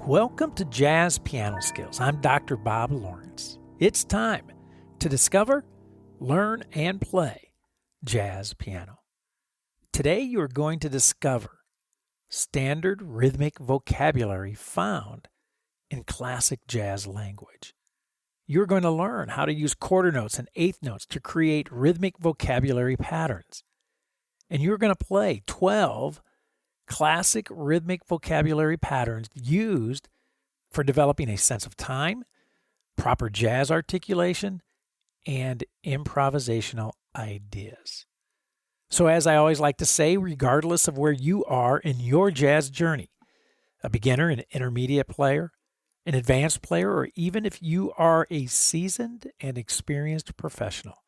Welcome to Jazz Piano Skills. I'm Dr. Bob Lawrence. It's time to discover, learn, and play jazz piano. Today you are going to discover standard rhythmic vocabulary found in classic jazz language. You're going to learn how to use quarter notes and eighth notes to create rhythmic vocabulary patterns. And you're going to play 12 classic rhythmic vocabulary patterns used for developing a sense of time, proper jazz articulation, and improvisational ideas. So as I always like to say, regardless of where you are in your jazz journey, a beginner, an intermediate player, an advanced player, or even if you are a seasoned and experienced professional,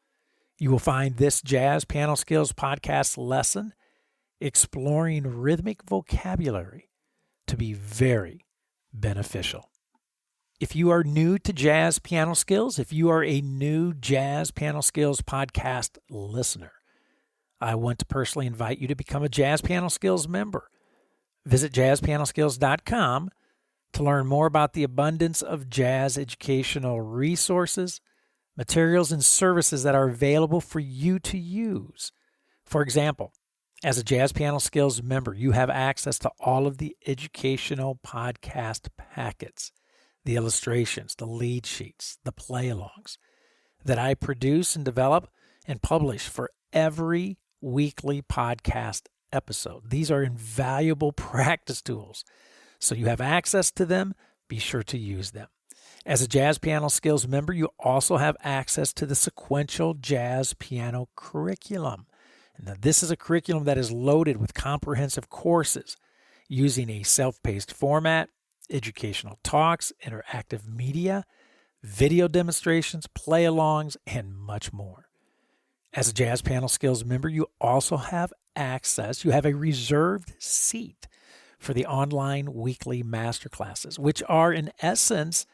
you will find this Jazz Piano Skills podcast lesson exploring rhythmic vocabulary to be very beneficial. If you are new to Jazz Piano Skills, if you are a new Jazz Piano Skills podcast listener, I want to personally invite you to become a Jazz Piano Skills member. Visit JazzPianoSkills.com to learn more about the abundance of jazz educational resources, materials, and services that are available for you to use. For example, as a Jazz Piano Skills member, you have access to all of the educational podcast packets, the illustrations, the lead sheets, the play-alongs that I produce and develop and publish for every weekly podcast episode. These are invaluable practice tools, so you have access to them. Be sure to use them. As a Jazz Piano Skills member, you also have access to the sequential jazz piano curriculum. Now, this is a curriculum that is loaded with comprehensive courses using a self-paced format, educational talks, interactive media, video demonstrations, play-alongs, and much more. As a Jazz Piano Skills member, you also have access, you have a reserved seat for the online weekly masterclasses, which are in essence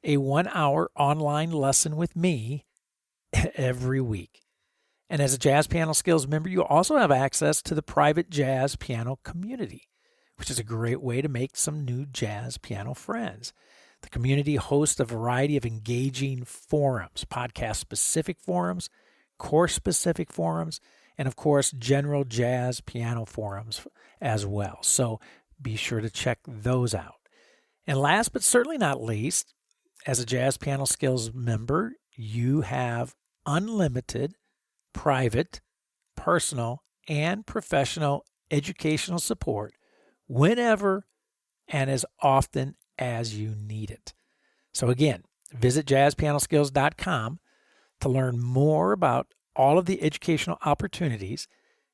a 1-hour online lesson with me every week. And as a Jazz Piano Skills member, you also have access to the private jazz piano community, which is a great way to make some new jazz piano friends. The community hosts a variety of engaging forums, podcast-specific forums, course-specific forums, and of course, general jazz piano forums as well. So be sure to check those out. And last but certainly not least, as a Jazz Piano Skills member, you have unlimited private, personal, and professional educational support whenever and as often as you need it. So again, visit JazzPianoSkills.com to learn more about all of the educational opportunities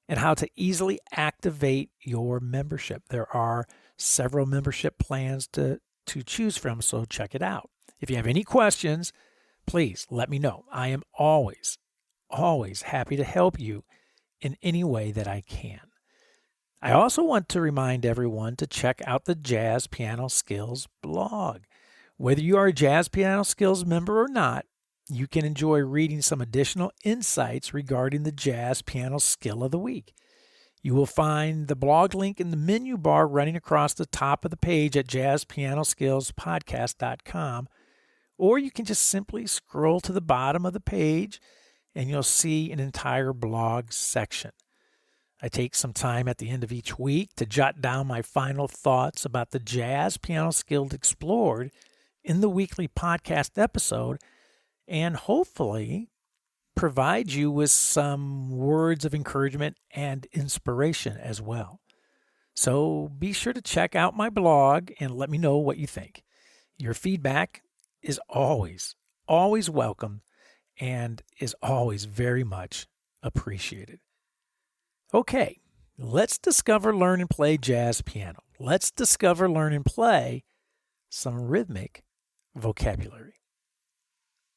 and how to easily activate your membership. There are several membership plans to choose from, so check it out. If you have any questions, please let me know. I am always happy to help you in any way that I can. I also want to remind everyone to check out the Jazz Piano Skills blog. Whether you are a Jazz Piano Skills member or not, you can enjoy reading some additional insights regarding the jazz piano skill of the week. You will find the blog link in the menu bar running across the top of the page at JazzPianoSkillsPodcast.com, or you can just simply scroll to the bottom of the page and you'll see an entire blog section. I take some time at the end of each week to jot down my final thoughts about the jazz piano skills explored in the weekly podcast episode and hopefully provide you with some words of encouragement and inspiration as well. So be sure to check out my blog and let me know what you think. Your feedback is always welcome and is always very much appreciated. Okay, let's discover, learn, and play jazz piano. Let's discover, learn, and play some rhythmic vocabulary.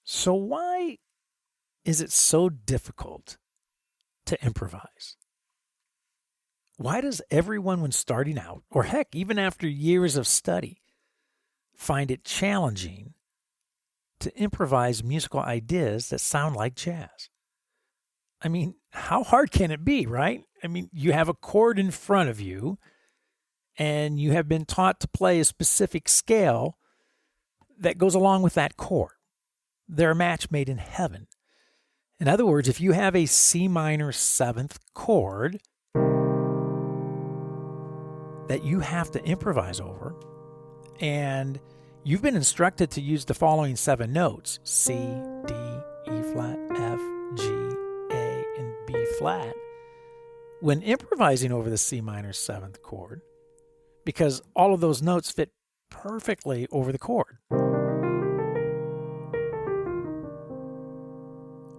So why is it so difficult to improvise? Why does everyone when starting out, or heck, even after years of study, find it challenging to improvise musical ideas that sound like jazz? I mean, how hard can it be, right? I mean, you have a chord in front of you and you have been taught to play a specific scale that goes along with that chord. They're a match made in heaven. In other words, if you have a C minor 7th chord that you have to improvise over, and you've been instructed to use the following 7 notes, C, D, E flat, F, G, A, and B flat, when improvising over the C minor 7th chord, because all of those notes fit perfectly over the chord,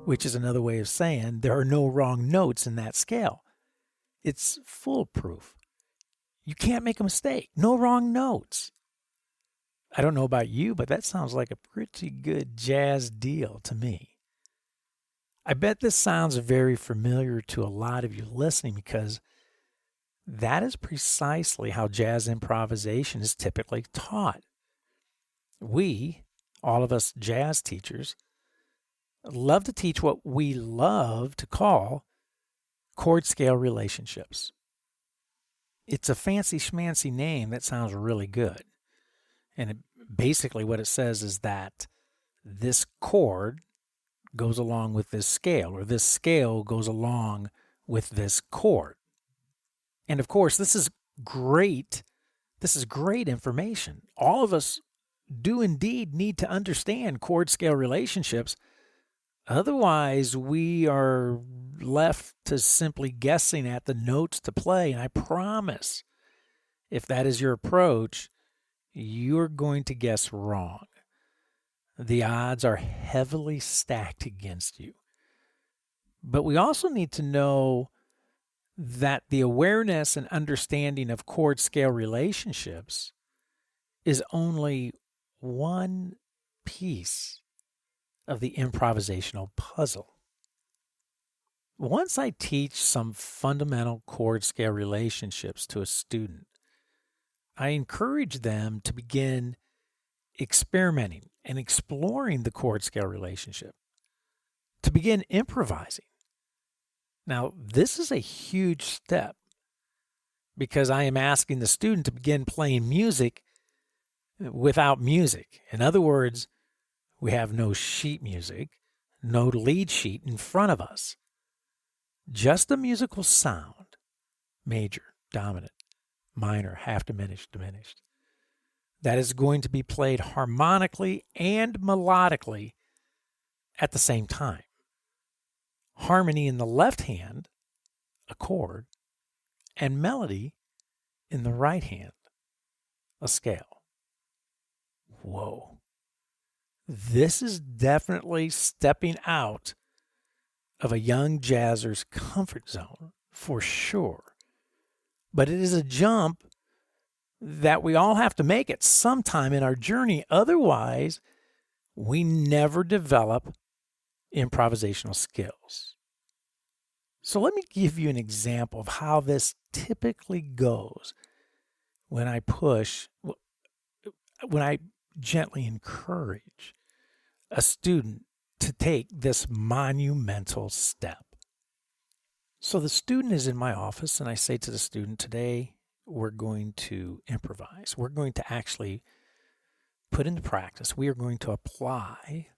which is another way of saying there are no wrong notes in that scale. It's foolproof. You can't make a mistake. No wrong notes. I don't know about you, but that sounds like a pretty good jazz deal to me. I bet this sounds very familiar to a lot of you listening, because that is precisely how jazz improvisation is typically taught. We, all of us jazz teachers, love to teach what we love to call chord scale relationships. It's a fancy schmancy name that sounds really good. And basically what it says is that this chord goes along with this scale, or this scale goes along with this chord. And of course, this is great. This is great information. All of us do indeed need to understand chord scale relationships. Otherwise, we are left to simply guessing at the notes to play. And I promise, if that is your approach, you're going to guess wrong. The odds are heavily stacked against you. But we also need to know that the awareness and understanding of chord scale relationships is only one piece of the improvisational puzzle. Once I teach some fundamental chord scale relationships to a student, I encourage them to begin experimenting and exploring the chord scale relationship, to begin improvising. Now, this is a huge step, because I am asking the student to begin playing music without music. In other words, we have no sheet music, no lead sheet in front of us. Just a musical sound, major, dominant, minor, half diminished, diminished, that is going to be played harmonically and melodically at the same time. Harmony in the left hand, a chord, and melody in the right hand, a scale. Whoa. This is definitely stepping out of a young jazzer's comfort zone, for sure. But it is a jump that we all have to make at some time in our journey. Otherwise, we never develop improvisational skills. So let me give you an example of how this typically goes when I gently encourage a student to take this monumental step. So the student is in my office, and I say to the student, today we're going to improvise. We're going to actually put into practice. We are going to apply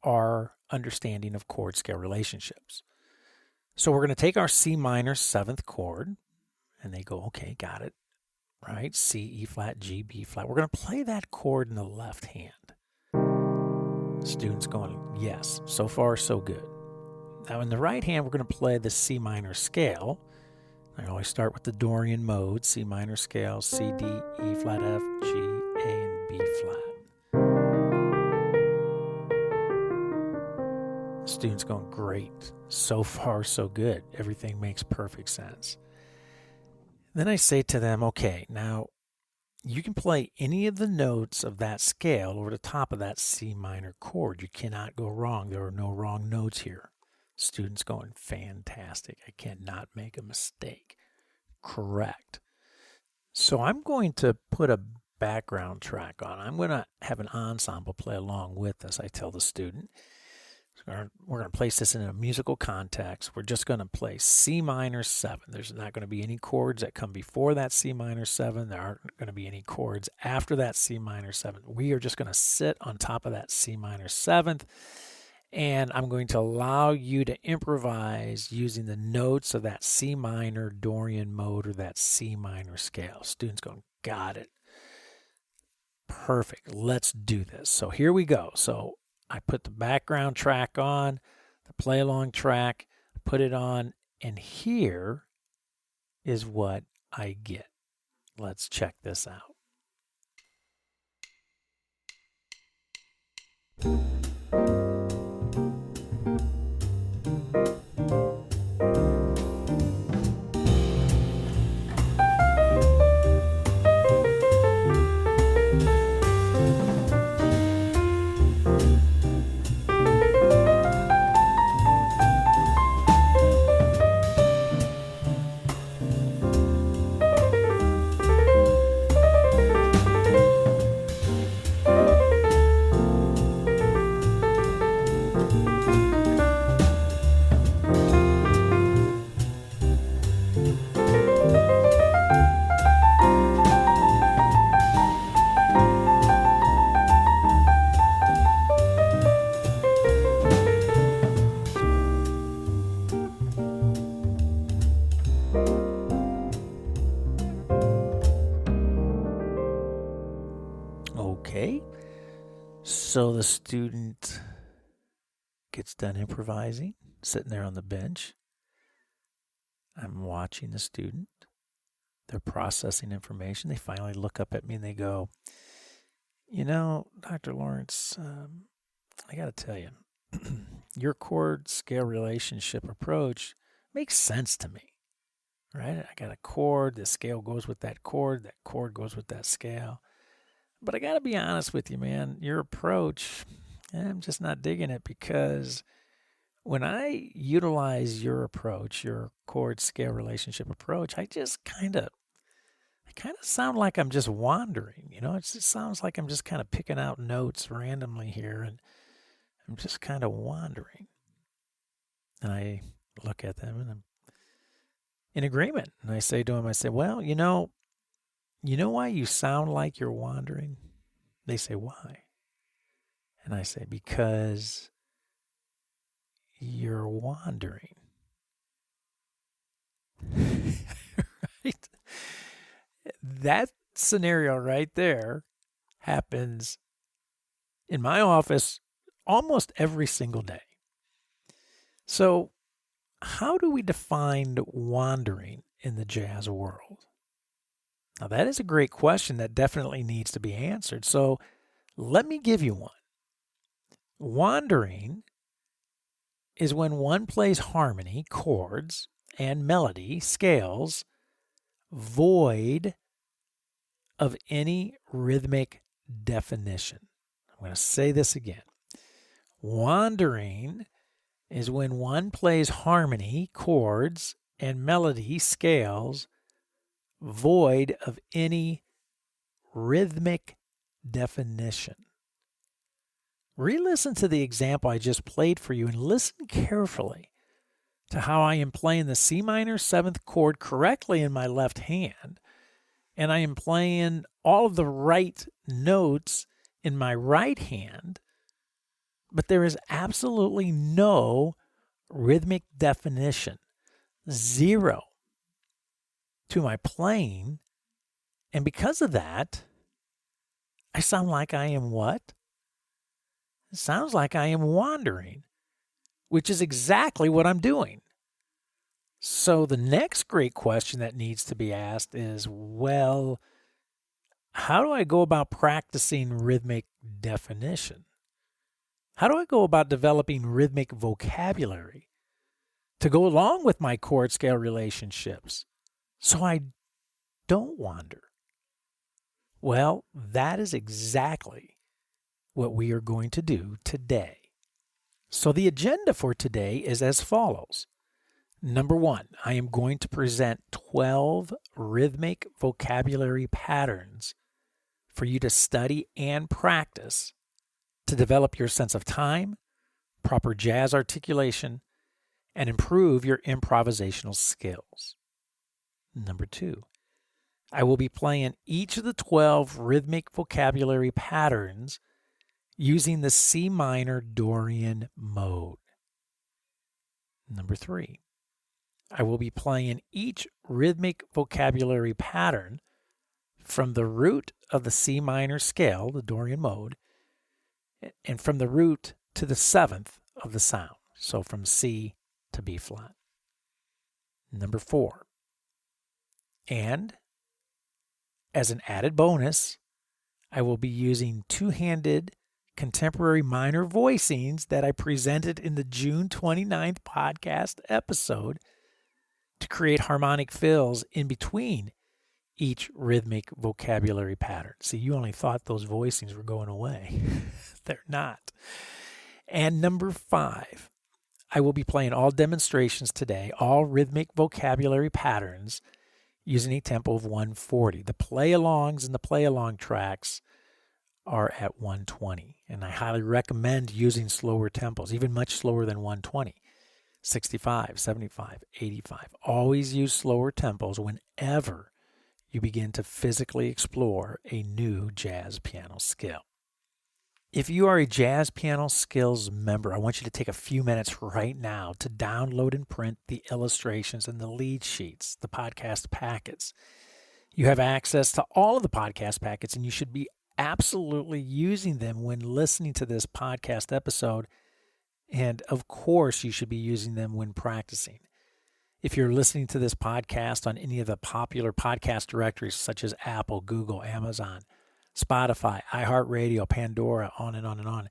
our understanding of chord scale relationships. So we're going to take our C minor 7th chord, and they go, okay, got it, right? C, E flat, G, B flat. We're going to play that chord in the left hand. Student's going, yes, so far so good. Now in the right hand, we're going to play the C minor scale. I always start with the Dorian mode, C minor scale, C, D, E flat, F, G, A, and B flat. The student's going, great, so far so good. Everything makes perfect sense. Then I say to them, okay, now you can play any of the notes of that scale over the top of that C minor chord. You cannot go wrong. There are no wrong notes here. Students going, fantastic. I cannot make a mistake. Correct. So I'm going to put a background track on. I'm going to have an ensemble play along with us, I tell the student. We're going to place this in a musical context. We're just going to play C minor 7. There's not going to be any chords that come before that C minor 7. There aren't going to be any chords after that C minor 7. We are just going to sit on top of that C minor 7th, and I'm going to allow you to improvise using the notes of that C minor Dorian mode or that C minor scale. Students going, got it. Perfect. Let's do this. So here we go. So I put the background track on, the play along track, put it on, and here is what I get. Let's check this out. Okay, so the student gets done improvising, sitting there on the bench. I'm watching the student. They're processing information. They finally look up at me and they go, you know, Dr. Lawrence, I got to tell you, your chord scale relationship approach makes sense to me, right? I got a chord, the scale goes with that chord goes with that scale. But I got to be honest with you, man, your approach, I'm just not digging it, because when I utilize your approach, your chord scale relationship approach, I kind of sound like I'm just wandering. You know, it just sounds like I'm just kind of picking out notes randomly here, and I'm just kind of wandering. And I look at them and I'm in agreement. And I say to them, well, you know why you sound like you're wandering? They say, why? And I say, because you're wandering. Right? That scenario right there happens in my office almost every single day. So how do we define wandering in the jazz world? Now, that is a great question that definitely needs to be answered. So let me give you one. Wandering is when one plays harmony, chords, and melody, scales, void of any rhythmic definition. I'm going to say this again. Wandering is when one plays harmony, chords, and melody, scales, void of any rhythmic definition. Re-listen to the example I just played for you and listen carefully to how I am playing the C minor 7th chord correctly in my left hand, and I am playing all of the right notes in my right hand, but there is absolutely no rhythmic definition, zero to my playing, and because of that, I sound like I am what? It sounds like I am wandering, which is exactly what I'm doing. So the next great question that needs to be asked is, well, how do I go about practicing rhythmic definition? How do I go about developing rhythmic vocabulary to go along with my chord scale relationships so I don't wander? Well, that is exactly what we are going to do today. So the agenda for today is as follows. Number 1, I am going to present 12 rhythmic vocabulary patterns for you to study and practice to develop your sense of time, proper jazz articulation, and improve your improvisational skills. Number 2, I will be playing each of the 12 rhythmic vocabulary patterns using the C minor Dorian mode. Number 3, I will be playing each rhythmic vocabulary pattern from the root of the C minor scale, the Dorian mode, and from the root to the 7th of the sound, so from C to B flat. Number 4, and as an added bonus, I will be using two-handed contemporary minor voicings that I presented in the June 29th podcast episode to create harmonic fills in between each rhythmic vocabulary pattern. See, you only thought those voicings were going away. They're not. And number 5, I will be playing all demonstrations today, all rhythmic vocabulary patterns, using a tempo of 140. The play-alongs and the play-along tracks are at 120, and I highly recommend using slower tempos, even much slower than 120. 65, 75, 85. Always use slower tempos whenever you begin to physically explore a new jazz piano skill. If you are a JazzPianoSkills member, I want you to take a few minutes right now to download and print the illustrations and the lead sheets, the podcast packets. You have access to all of the podcast packets, and you should be absolutely using them when listening to this podcast episode. And of course, you should be using them when practicing. If you're listening to this podcast on any of the popular podcast directories such as Apple, Google, Amazon, Spotify, iHeartRadio, Pandora, on and on and on,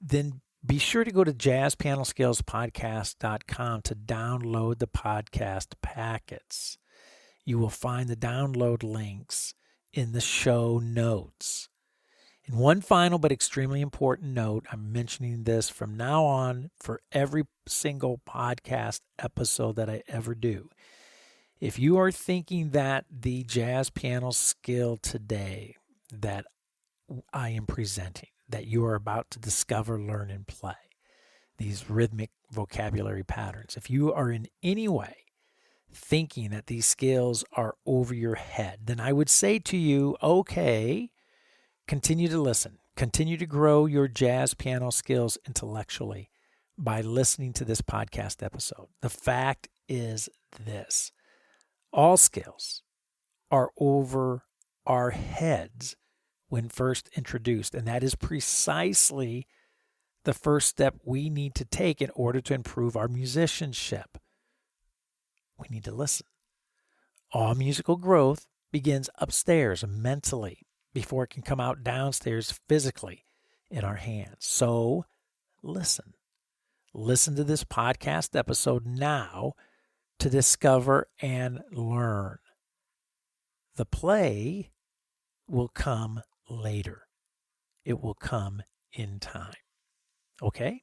then be sure to go to JazzPianoSkillsPodcast.com to download the podcast packets. You will find the download links in the show notes. And one final but extremely important note, I'm mentioning this from now on for every single podcast episode that I ever do. If you are thinking that the jazz piano skill today that I am presenting, that you are about to discover, learn, and play, these rhythmic vocabulary patterns, if you are in any way thinking that these skills are over your head, then I would say to you, okay, continue to listen. Continue to grow your jazz piano skills intellectually by listening to this podcast episode. The fact is this: all skills are over our heads when first introduced, and that is precisely the first step we need to take in order to improve our musicianship. We need to listen. All musical growth begins upstairs mentally before it can come out downstairs physically in our hands. So listen. Listen to this podcast episode now to discover and learn. The play will come later. It will come in time. Okay?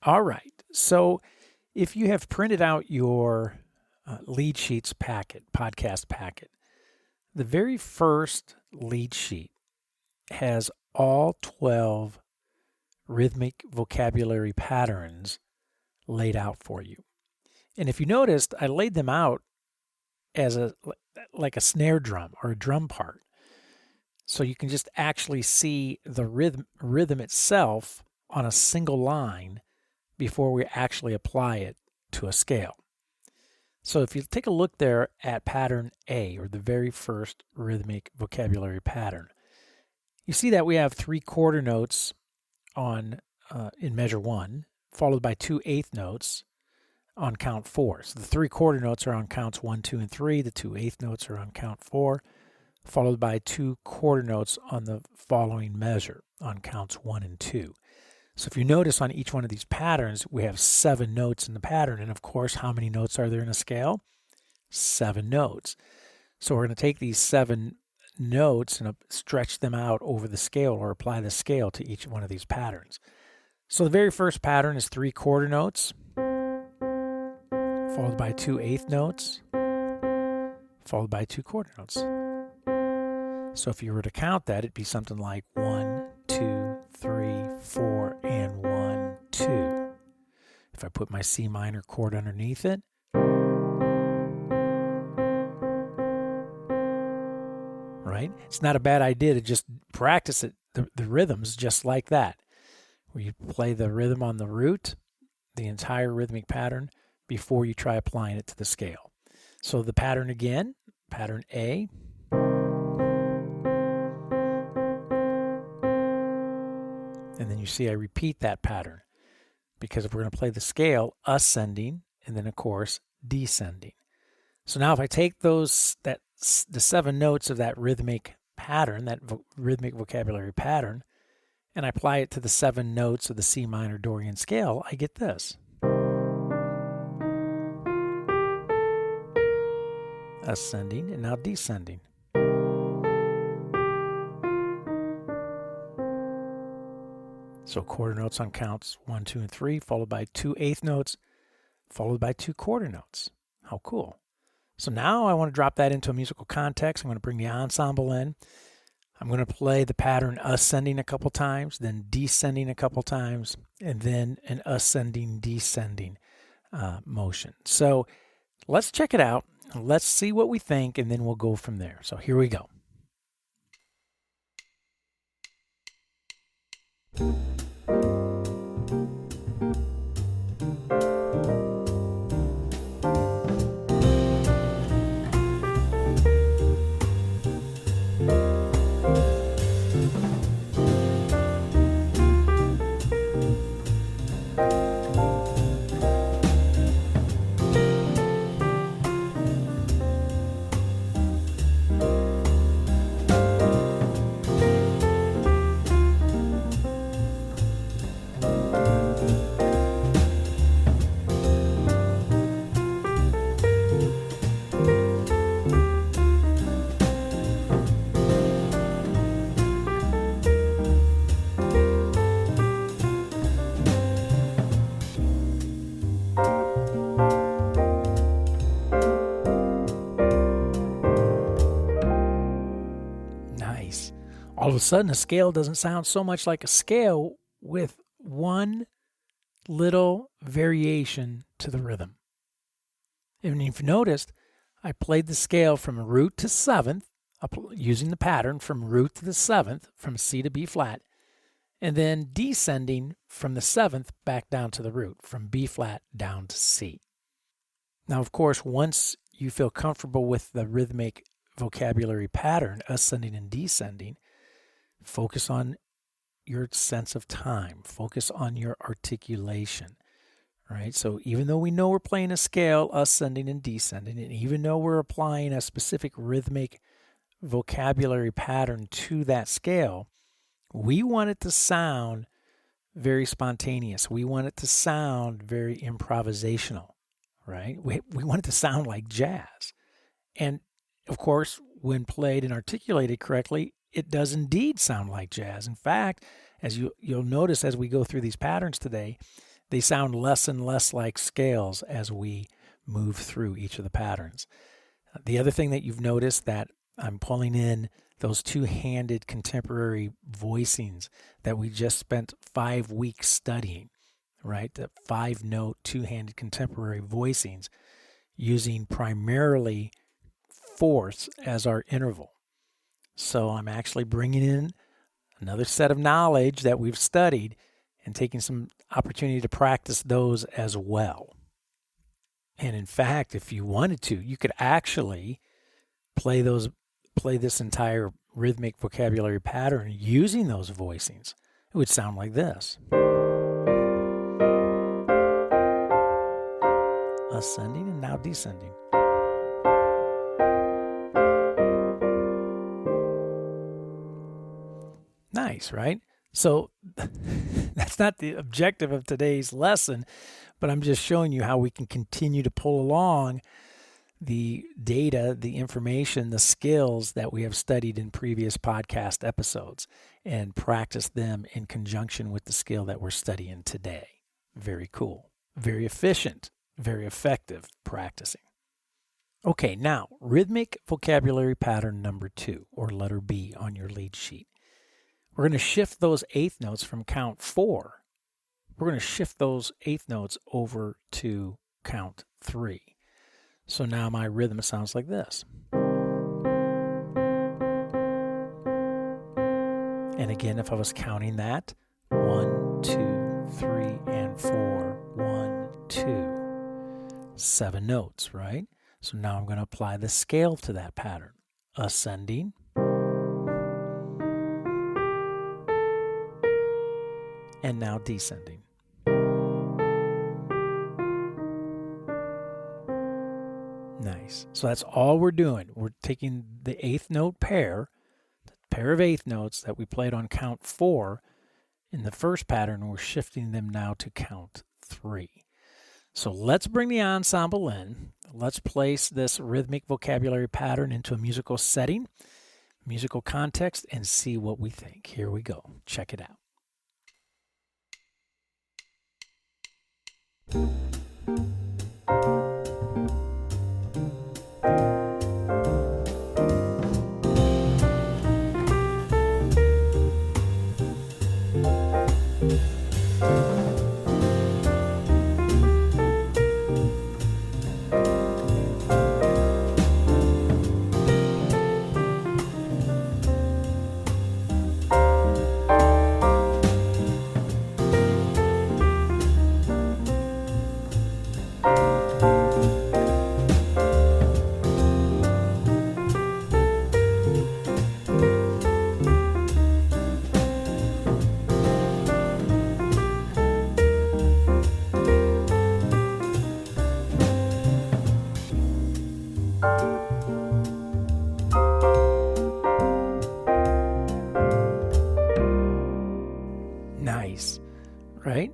All right. So if you have printed out your lead sheets packet, podcast packet, the very first lead sheet has all 12 rhythmic vocabulary patterns laid out for you. And if you noticed, I laid them out as like a snare drum or a drum part. So you can just actually see the rhythm itself on a single line before we actually apply it to a scale. So if you take a look there at pattern A, or the very first rhythmic vocabulary pattern, you see that we have 3 quarter notes on in measure 1, followed by 2 eighth notes on count 4. So the 3 quarter notes are on counts 1, 2, and 3. The 2 eighth notes are on count 4, followed by 2 quarter notes on the following measure on counts 1 and 2. So if you notice on each one of these patterns, we have 7 notes in the pattern. And of course, how many notes are there in a scale? 7 notes. So we're going to take these 7 notes and stretch them out over the scale, or apply the scale to each one of these patterns. So the very first pattern is 3 quarter notes, followed by 2 eighth notes, followed by 2 quarter notes. So if you were to count that, it'd be something like 1, 2, 3, 4, and 1, 2. If I put my C minor chord underneath it, right? It's not a bad idea to just practice it, the rhythms just like that, where you play the rhythm on the root, the entire rhythmic pattern, before you try applying it to the scale. So the pattern again, pattern A. And then you see I repeat that pattern because if we're going to play the scale, ascending, and then of course descending. So now if I take the 7 notes of that rhythmic pattern, that rhythmic vocabulary pattern, and I apply it to the 7 notes of the C minor Dorian scale, I get this. Ascending and now descending. So quarter notes on counts 1, 2, and 3, followed by 2 eighth notes, followed by 2 quarter notes. How cool. So now I want to drop that into a musical context. I'm going to bring the ensemble in. I'm going to play the pattern ascending a couple times, then descending a couple times, and then an ascending, descending motion. So let's check it out. Let's see what we think, and then we'll go from there. So here we go. Nice. All of a sudden, a scale doesn't sound so much like a scale with one little variation to the rhythm. And if you noticed, I played the scale from root to 7th, using the pattern from root to the 7th, from C to B flat, and then descending from the 7th back down to the root, from B flat down to C. Now, of course, once you feel comfortable with the rhythmic vocabulary pattern, ascending and descending, focus on your sense of time. Focus on your articulation, right? So even though we know we're playing a scale, ascending and descending, and even though we're applying a specific rhythmic vocabulary pattern to that scale, we want it to sound very spontaneous. We want it to sound very improvisational, right? We want it to sound like jazz. And of course, when played and articulated correctly, it does indeed sound like jazz. In fact, as you'll notice as we go through these patterns today, they sound less and less like scales as we move through each of the patterns. The other thing that you've noticed that I'm pulling in those two-handed contemporary voicings that we just spent 5 weeks studying, right? The 5-note two-handed contemporary voicings using primarily fourths as our interval. So I'm actually bringing in another set of knowledge that we've studied and taking some opportunity to practice those as well. And in fact, if you wanted to, you could actually play this entire rhythmic vocabulary pattern using those voicings. It would sound like this. Ascending and now descending. Nice, right? So that's not the objective of today's lesson, but I'm just showing you how we can continue to pull along the data, the information, the skills that we have studied in previous podcast episodes and practice them in conjunction with the skill that we're studying today. Very cool, very efficient, very effective practicing. Okay, now rhythmic vocabulary pattern number 2, or letter B on your lead sheet. We're going to shift those eighth notes from count 4, we're going to shift those eighth notes over to count 3. So now my rhythm sounds like this. And again, if I was counting that, 1, 2, 3, and 4, 1, 2, 7 notes, right? So now I'm going to apply the scale to that pattern. Ascending, and now descending. Nice. So that's all we're doing. We're taking the eighth note pair, the pair of eighth notes that we played on count 4 in the first pattern, we're shifting them now to count 3. So let's bring the ensemble in. Let's place this rhythmic vocabulary pattern into a musical setting, musical context, and see what we think. Here we go. Check it out. Nice, right?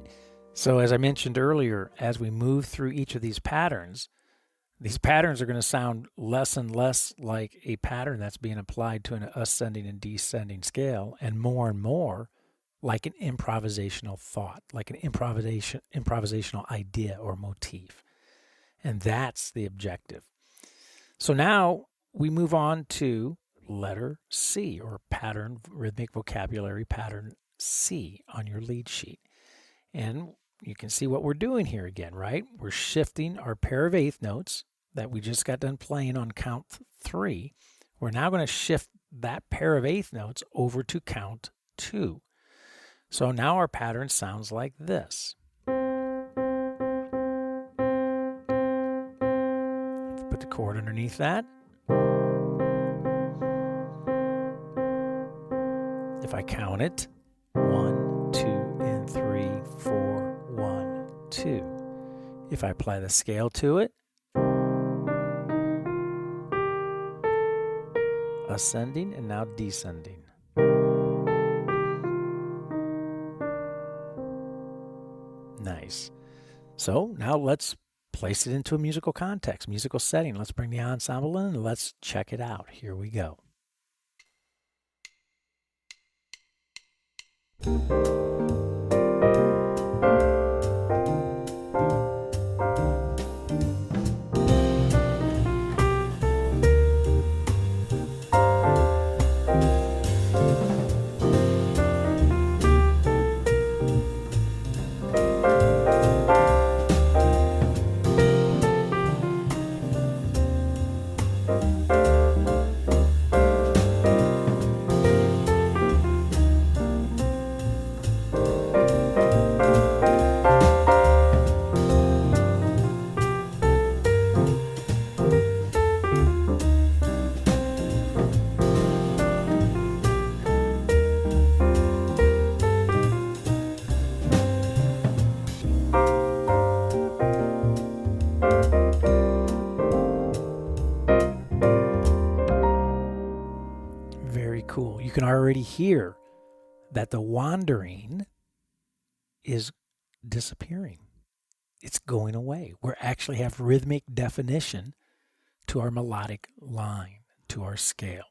So as I mentioned earlier, as we move through each of these patterns are going to sound less and less like a pattern that's being applied to an ascending and descending scale, and more like an improvisational thought, like an improvisational idea or motif. And that's the objective. So now we move on to letter C, or pattern, rhythmic vocabulary pattern C on your lead sheet. And you can see what we're doing here again, right? We're shifting our pair of eighth notes that we just got done playing on count 3. We're now going to shift that pair of eighth notes over to count 2. So now our pattern sounds like this. Put the chord underneath that. If I count it, 1, 2, and 3, 4, 1, 2. If I apply the scale to it, ascending and now descending. Nice. So now let's place it into a musical context, musical setting. Let's bring the ensemble in and let's check it out. Here we go. Cool. You can already hear that the wandering is disappearing. It's going away. We actually have rhythmic definition to our melodic line, to our scale.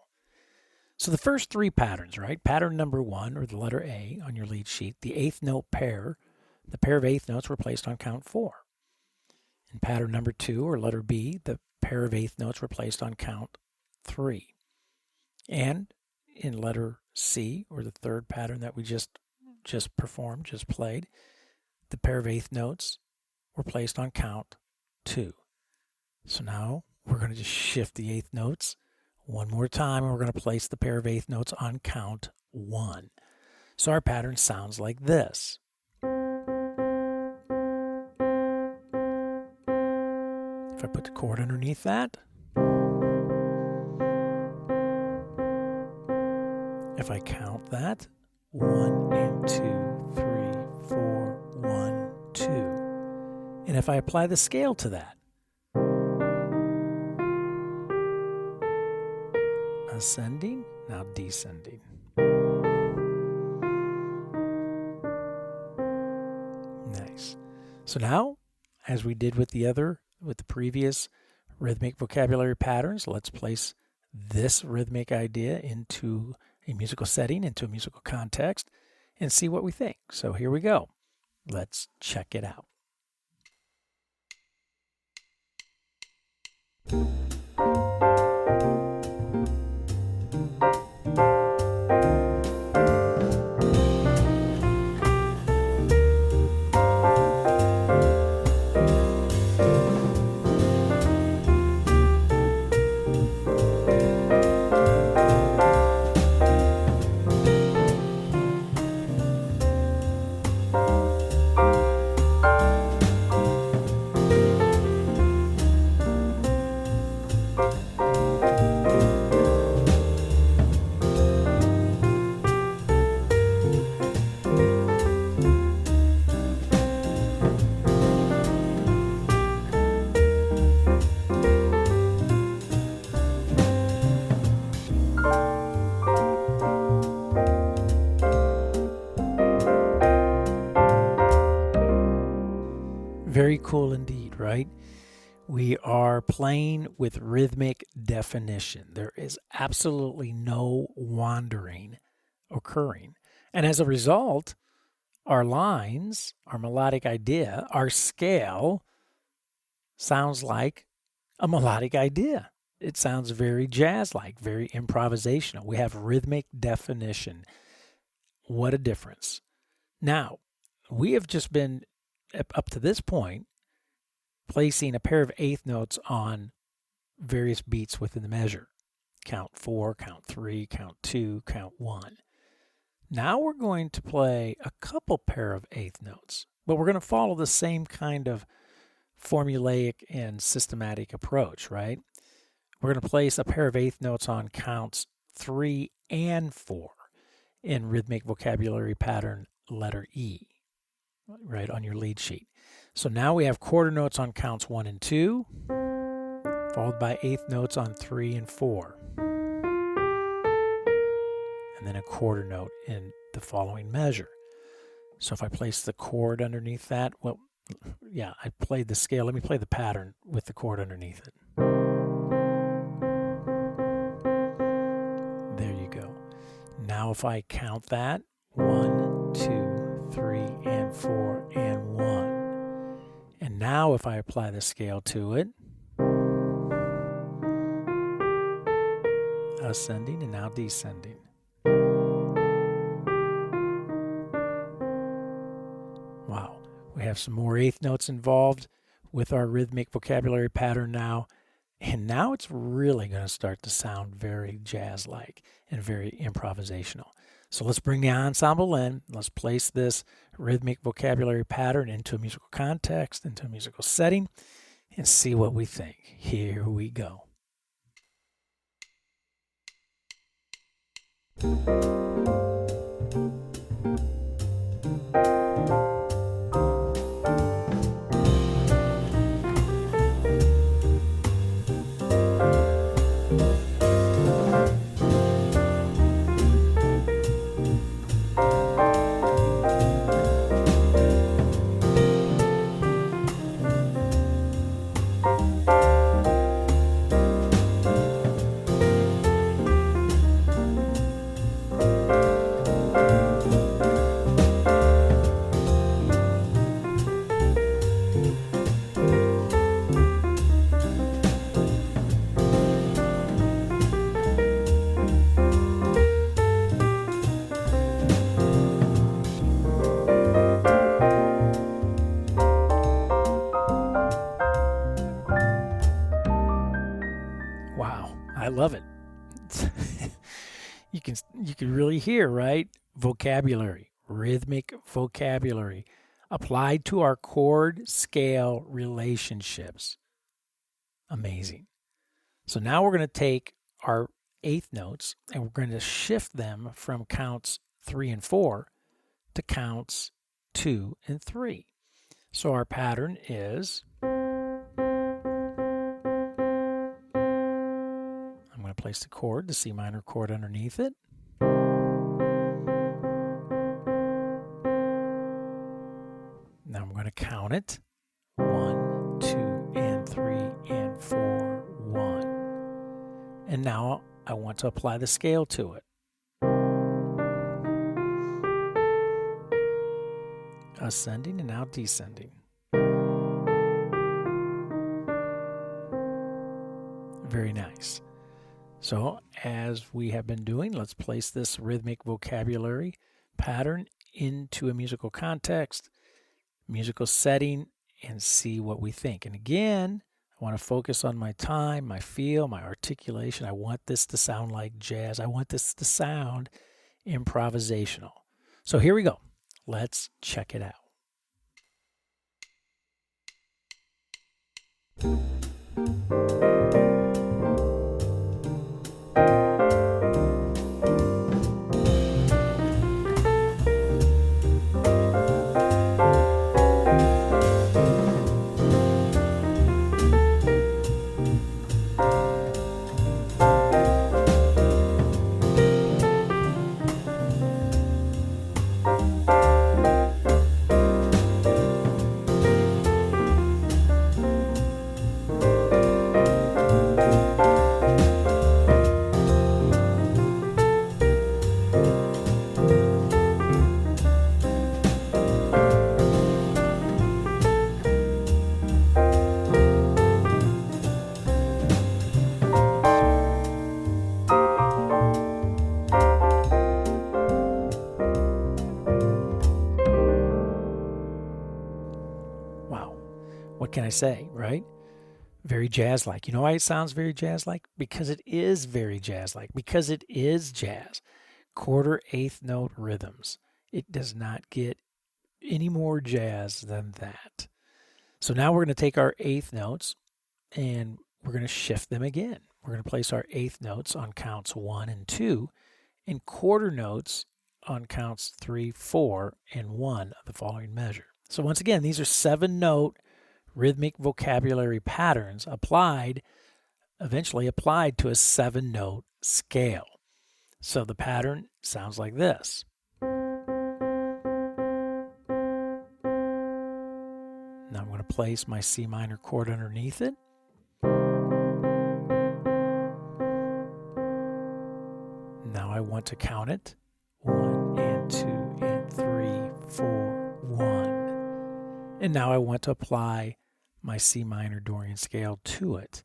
So the first 3 patterns, right? Pattern number 1, or the letter A on your lead sheet, the eighth note pair, the pair of eighth notes were placed on count 4. In pattern number 2, or letter B, the pair of eighth notes were placed on count 3. And in letter C, or the third pattern that we just played, the pair of eighth notes were placed on count 2. So now we're going to just shift the eighth notes one more time, and we're going to place the pair of eighth notes on count 1. So our pattern sounds like this. If I put the chord underneath that, if I count that, 1 and 2, 3, 4, 1, 2. And if I apply the scale to that, ascending, now descending. Nice. So now, as we did with the previous rhythmic vocabulary patterns, let's place this rhythmic idea into a musical setting, into a musical context, and see what we think. So here we go. Let's check it out. Very cool indeed, right? We are playing with rhythmic definition. There is absolutely no wandering occurring. And as a result, our lines, our melodic idea, our scale sounds like a melodic idea. It sounds very jazz-like, very improvisational. We have rhythmic definition. What a difference. Now, we have just been, up to this point, placing a pair of eighth notes on various beats within the measure. Count 4, count 3, count 2, count 1. Now we're going to play a couple pair of eighth notes, but we're going to follow the same kind of formulaic and systematic approach, right? We're going to place a pair of eighth notes on counts 3 and 4 in rhythmic vocabulary pattern letter E, right, on your lead sheet. So now we have quarter notes on counts 1 and 2, followed by eighth notes on 3 and 4. And then a quarter note in the following measure. So if I place the chord underneath that, well, yeah, I played the scale. Let me play the pattern with the chord underneath it. There you go. Now if I count that, 1, 2, 3, and 4, and 1. And now if I apply the scale to it, ascending and now descending. Wow, we have some more eighth notes involved with our rhythmic vocabulary pattern now. And now it's really going to start to sound very jazz-like and very improvisational. So let's bring the ensemble in. Let's place this rhythmic vocabulary pattern into a musical context, into a musical setting, and see what we think. Here we go. You can really hear, right? Vocabulary, rhythmic vocabulary applied to our chord scale relationships. Amazing. So now we're going to take our eighth notes and we're going to shift them from counts 3 and 4 to counts 2 and 3. So our pattern is, I'm going to place the chord, the C minor chord underneath it. Now I'm going to count it. 1, 2, and 3, and 4, 1. And now I want to apply the scale to it. Ascending and now descending. Very nice. So as we have been doing, let's place this rhythmic vocabulary pattern into a musical context, musical setting, and see what we think. And again, I want to focus on my time, my feel, my articulation. I want this to sound like jazz. I want this to sound improvisational. So here we go. Let's check it out. What can I say, right? Very jazz-like. You know why it sounds very jazz-like? Because it is very jazz-like. Because it is jazz. Quarter, eighth note rhythms. It does not get any more jazz than that. So now we're going to take our eighth notes and we're going to shift them again. We're going to place our eighth notes on counts 1 and 2 and quarter notes on counts 3, 4, and 1 of the following measure. So once again, these are 7-note rhythmic vocabulary patterns eventually applied to a 7-note scale. So the pattern sounds like this. Now I'm going to place my C minor chord underneath it. Now I want to count it. 1 and 2 and 3, 4, 1. And now I want to apply my C minor Dorian scale to it.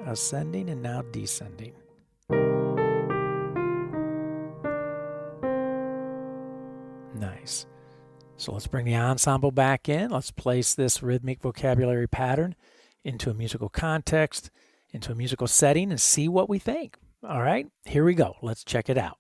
Ascending and now descending. Nice. So let's bring the ensemble back in. Let's place this rhythmic vocabulary pattern into a musical context, into a musical setting, and see what we think. All right, here we go. Let's check it out.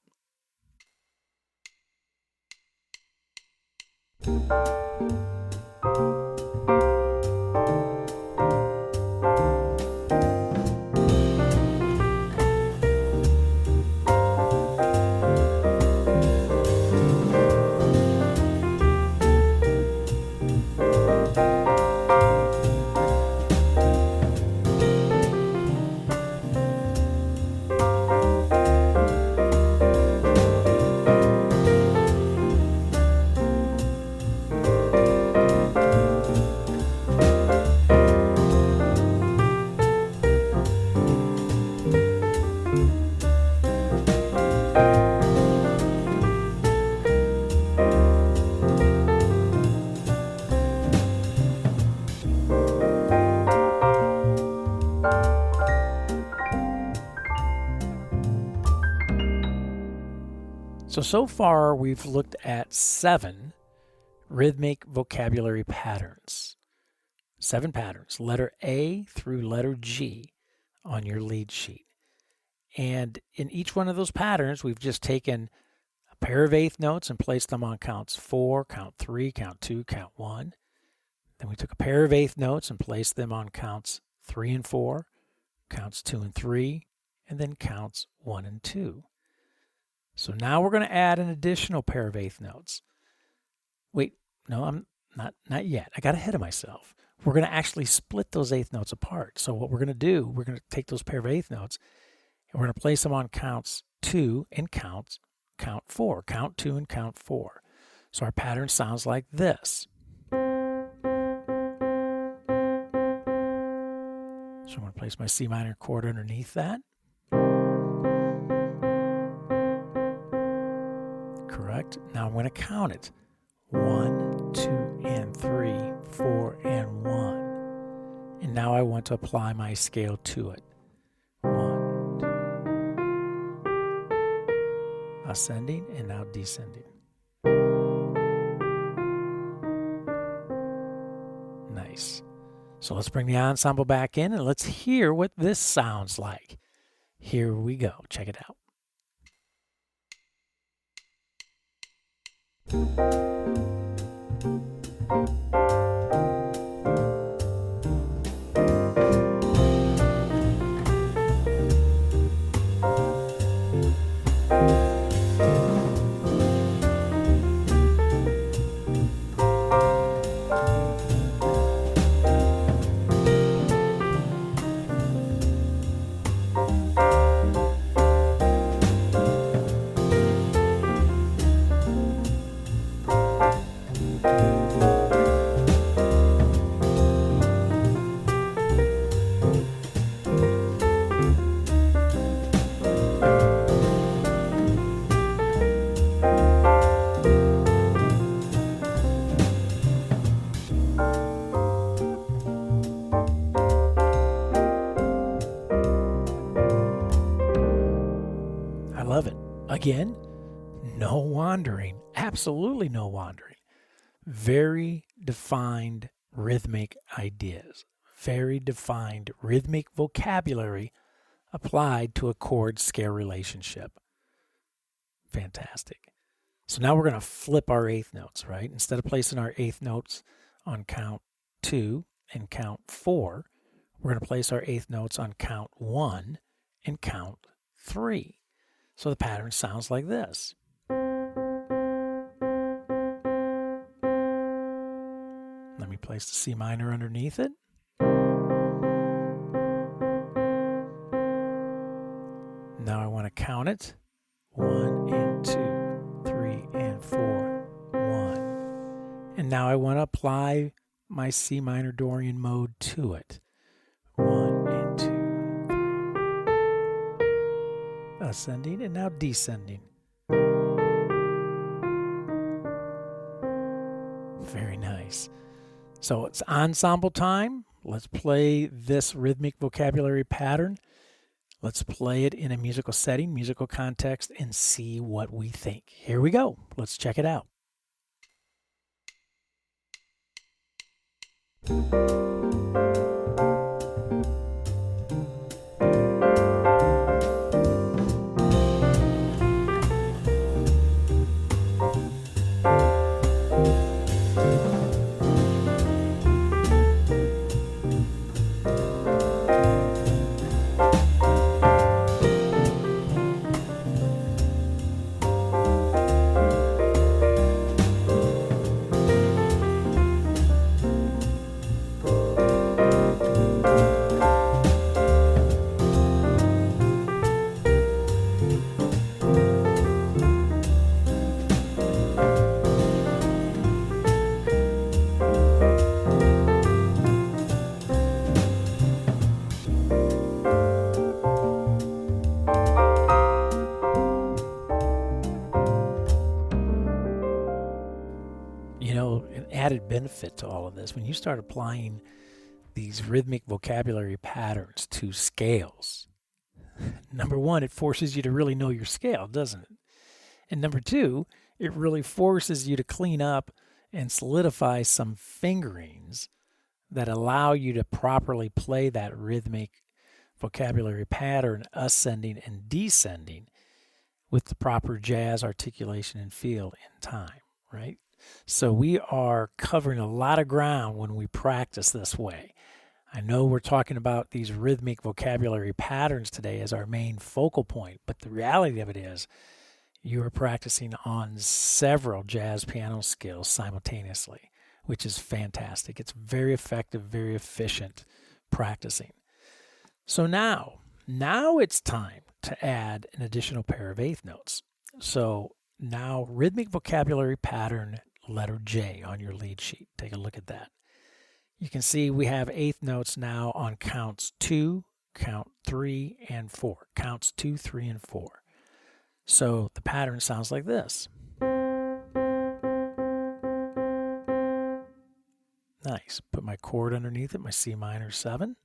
So far we've looked at 7 rhythmic vocabulary patterns. 7 patterns, letter A through letter G, on your lead sheet. And in each one of those patterns, we've just taken a pair of eighth notes and placed them on counts 4, count 3, count 2, count 1. Then we took a pair of eighth notes and placed them on counts 3 and 4, counts 2 and 3, and then counts 1 and 2. So now we're going to add an additional pair of eighth notes. Wait, no, I'm not yet. I got ahead of myself. We're going to actually split those eighth notes apart. So what we're going to do, we're going to take those pair of eighth notes and we're going to place them on counts 2 and count 4. Count 2 and count 4. So our pattern sounds like this. So I'm going to place my C minor chord underneath that. Correct. Now I'm going to count it. 1, 2, and 3, 4, and 1. And now I want to apply my scale to it. 1, 2, ascending, and now descending. Nice. So let's bring the ensemble back in and let's hear what this sounds like. Here we go. Check it out. Love it. Again, no wandering. Absolutely no wandering. Very defined rhythmic ideas. Very defined rhythmic vocabulary applied to a chord-scale relationship. Fantastic. So now we're going to flip our eighth notes, right? Instead of placing our eighth notes on count 2 and count 4, we're going to place our eighth notes on count 1 and count 3. So the pattern sounds like this. Let me place the C minor underneath it. Now I want to count it. 1 and 2, 3 and 4, 1. And now I want to apply my C minor Dorian mode to it. 1 and 2. Ascending and now descending. Very nice. So it's ensemble time. Let's play this rhythmic vocabulary pattern. Let's play it in a musical setting, musical context, and see what we think. Here we go. Let's check it out. An added benefit to all of this, when you start applying these rhythmic vocabulary patterns to scales, number one, it forces you to really know your scale, doesn't it? And number two, it really forces you to clean up and solidify some fingerings that allow you to properly play that rhythmic vocabulary pattern ascending and descending with the proper jazz articulation and feel in time, right? So we are covering a lot of ground when we practice this way. I know we're talking about these rhythmic vocabulary patterns today as our main focal point, but the reality of it is you are practicing on several jazz piano skills simultaneously, which is fantastic. It's very effective, very efficient practicing. So now it's time to add an additional pair of eighth notes. So now rhythmic vocabulary pattern letter J on your lead sheet. Take a look at that. You can see we have eighth notes now on counts 2, count 3, and 4. Counts 2, 3, and 4. So the pattern sounds like this. Nice. Put my chord underneath it, my C minor 7.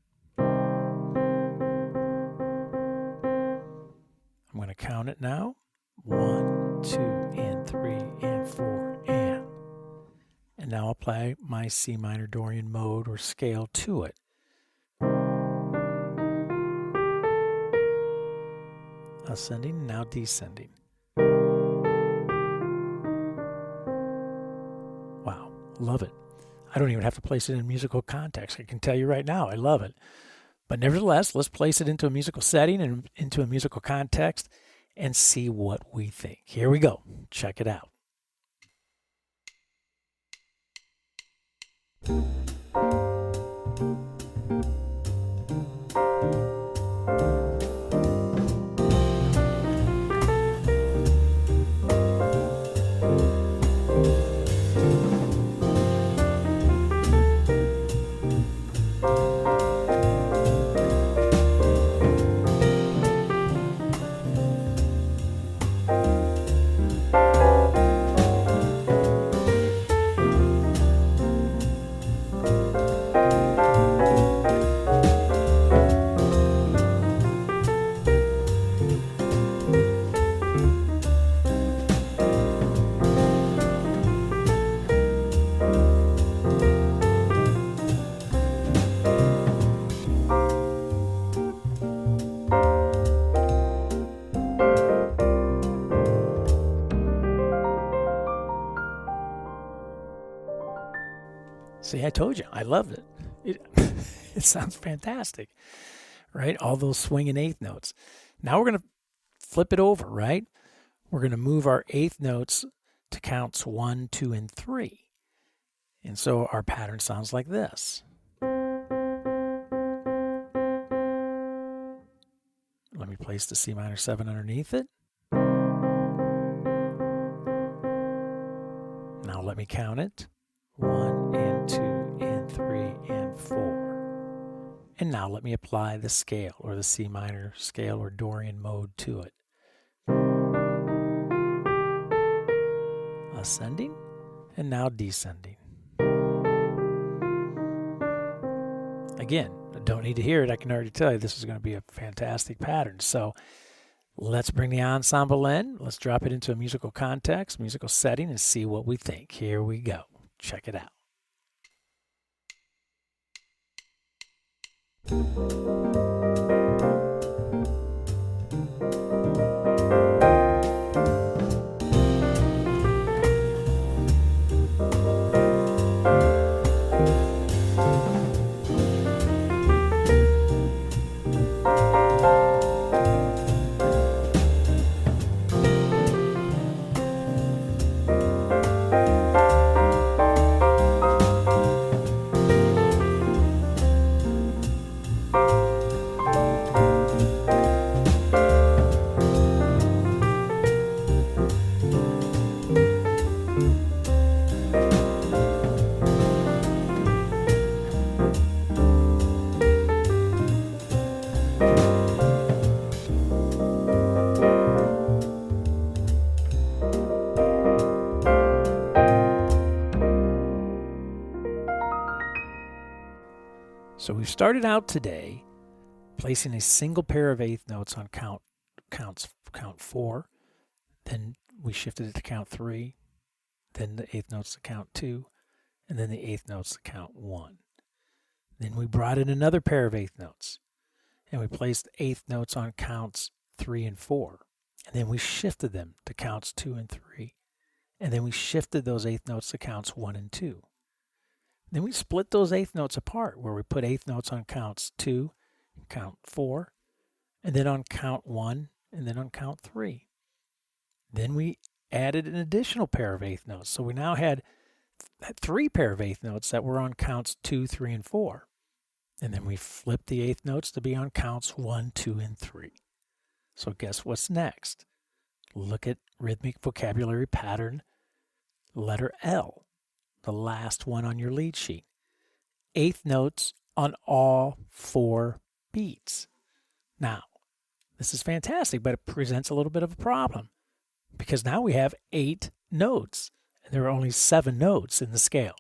I'm going to count it now. 1, 2, and 3, and 4, and now apply my C minor Dorian mode or scale to it. Ascending, now descending. Wow, love it. I don't even have to place it in musical context. I can tell you right now, I love it. But nevertheless, let's place it into a musical setting and into a musical context and see what we think. Here we go. Check it out. See, I told you, I loved it. It sounds fantastic, right? All those swinging eighth notes. Now we're going to flip it over, right? We're going to move our eighth notes to counts 1, 2, and 3. And so our pattern sounds like this. Let me place the C minor 7 underneath it. Now let me count it. 1 and 2 and 3 and 4. And now let me apply the scale or the C minor scale or Dorian mode to it. Ascending and now descending. Again, I don't need to hear it. I can already tell you this is going to be a fantastic pattern. So let's bring the ensemble in. Let's drop it into a musical context, musical setting, and see what we think. Here we go. Check it out. So we've started out today placing a single pair of eighth notes on count 4. Then we shifted it to count 3. Then the eighth notes to count 2. And then the eighth notes to count 1. Then we brought in another pair of eighth notes. and we placed eighth notes on counts 3 and 4. And then we shifted them to counts 2 and 3. And then we shifted those eighth notes to counts 1 and 2. Then we split those eighth notes apart, where we put eighth notes on counts 2, and count 4, and then on count 1, and then on count 3. Then we added an additional pair of eighth notes. So we now had 3 pair of eighth notes that were on counts 2, 3, and 4. And then we flipped the eighth notes to be on counts 1, 2, and 3. So guess what's next? Look at rhythmic vocabulary pattern, letter L, the last one on your lead sheet. Eighth notes on all 4 beats. Now, this is fantastic, but it presents a little bit of a problem because now we have 8 notes and there are only 7 notes in the scale.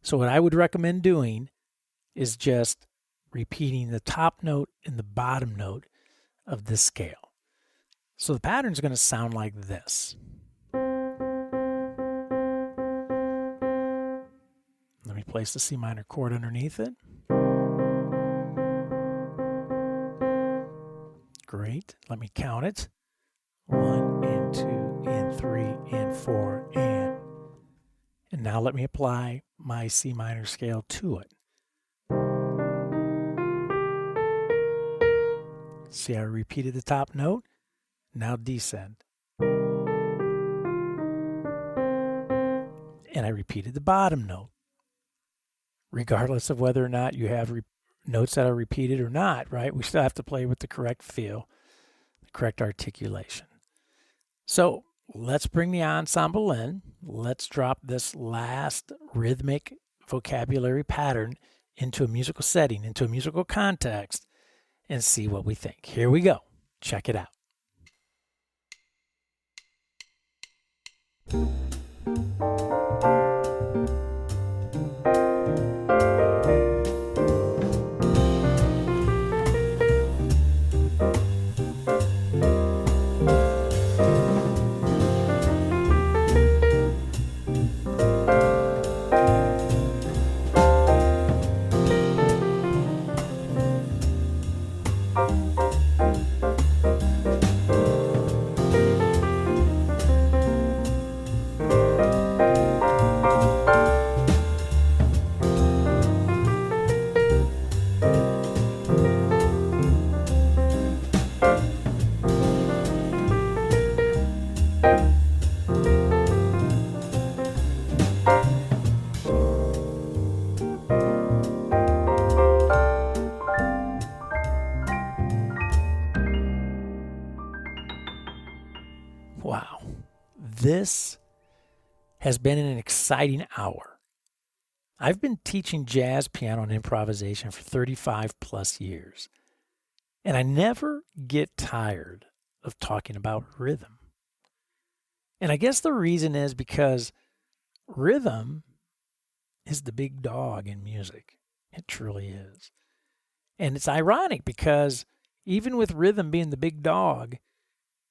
So what I would recommend doing is just repeating the top note and the bottom note of this scale. So the pattern is going to sound like this. Let me place the C minor chord underneath it. Great. Let me count it. 1 and 2 and 3 and 4 and now let me apply my C minor scale to it. See, I repeated the top note. Now descend. And I repeated the bottom note. Regardless of whether or not you have notes that are repeated or not, right? We still have to play with the correct feel, the correct articulation. So let's bring the ensemble in. Let's drop this last rhythmic vocabulary pattern into a musical setting, into a musical context, and see what we think. Here we go. Check it out. Wow, this has been an exciting hour. I've been teaching jazz piano and improvisation for 35 plus years, and I never get tired of talking about rhythm. And I guess the reason is because rhythm is the big dog in music. It truly is. And it's ironic because even with rhythm being the big dog,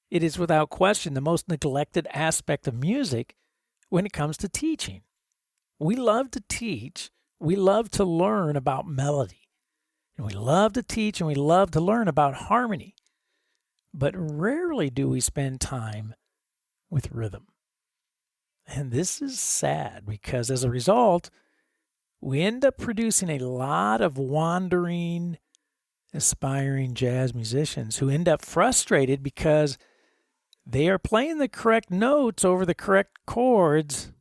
it is without question the most neglected aspect of music when it comes to teaching. We love to teach. We love to learn about melody. And we love to teach and we love to learn about harmony. But rarely do we spend time with rhythm. And this is sad because as a result, we end up producing a lot of wandering, aspiring jazz musicians who end up frustrated because they are playing the correct notes over the correct chords,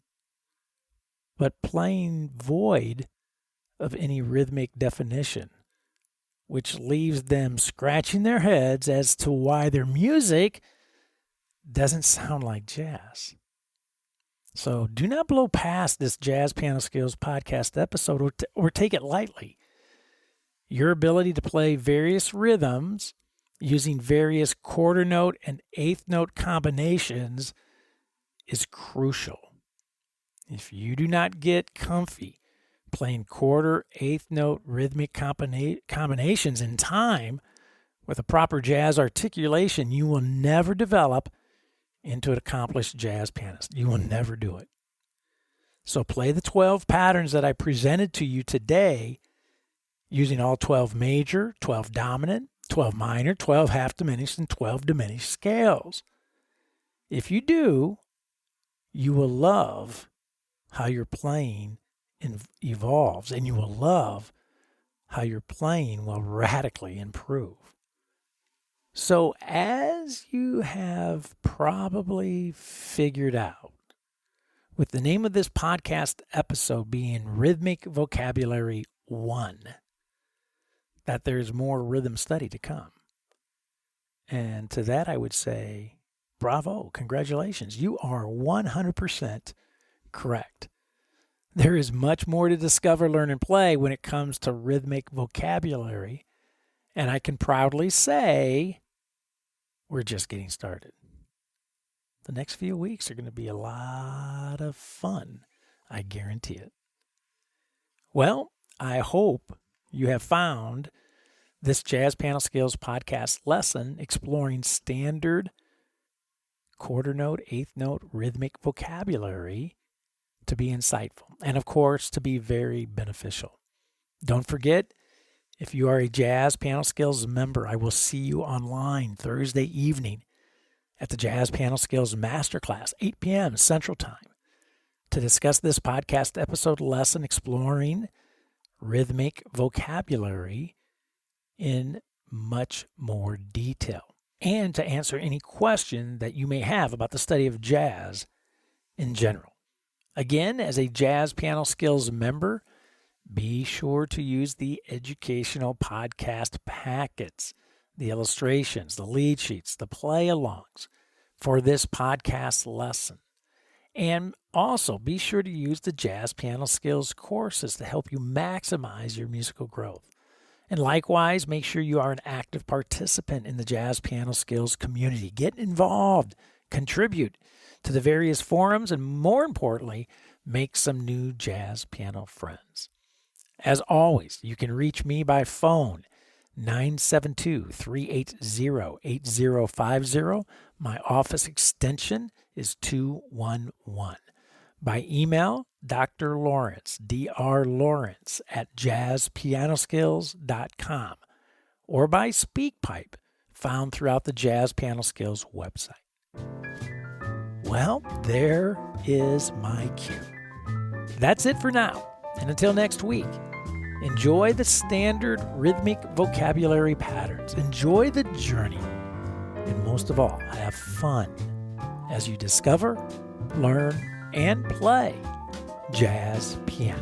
but playing void of any rhythmic definition, which leaves them scratching their heads as to why their music doesn't sound like jazz. So do not blow past this Jazz Piano Skills podcast episode or take it lightly. Your ability to play various rhythms using various quarter note and eighth note combinations is crucial. If you do not get comfy playing quarter, eighth note rhythmic combinations in time with a proper jazz articulation, you will never develop into an accomplished jazz pianist. You will never do it. So play the 12 patterns that I presented to you today using all 12 major, 12 dominant, 12 minor, 12 half diminished, and 12 diminished scales. If you do, you will love how your playing evolves, and you will love how your playing will radically improve. So as you have probably figured out, with the name of this podcast episode being Rhythmic Vocabulary 1, that there's more rhythm study to come. And to that I would say, bravo, congratulations. You are 100% correct. There is much more to discover, learn, and play when it comes to rhythmic vocabulary. And I can proudly say we're just getting started. The next few weeks are going to be a lot of fun. I guarantee it. Well, I hope you have found this Jazz Piano Skills podcast lesson exploring standard quarter note, eighth note rhythmic vocabulary to be insightful and, of course, to be very beneficial. Don't forget, if you are a Jazz Piano Skills member, I will see you online Thursday evening at the Jazz Piano Skills Masterclass, 8 p.m. Central Time, to discuss this podcast episode lesson exploring rhythmic vocabulary in much more detail, and to answer any question that you may have about the study of jazz in general. Again, as a Jazz Piano Skills member, be sure to use the educational podcast packets, the illustrations, the lead sheets, the play-alongs for this podcast lesson. And also be sure to use the Jazz Piano Skills courses to help you maximize your musical growth. And likewise, make sure you are an active participant in the Jazz Piano Skills community. Get involved, contribute to the various forums, and more importantly, make some new jazz piano friends. As always, you can reach me by phone, 972-380-8050. My office extension is 211. By email, Dr. Lawrence, drlawrence @jazzpianoskills.com, or by SpeakPipe, found throughout the Jazz Piano Skills website. Well, there is my cue. That's it for now, and until next week, enjoy the standard rhythmic vocabulary patterns, enjoy the journey, and most of all, have fun as you discover, learn, and play jazz piano.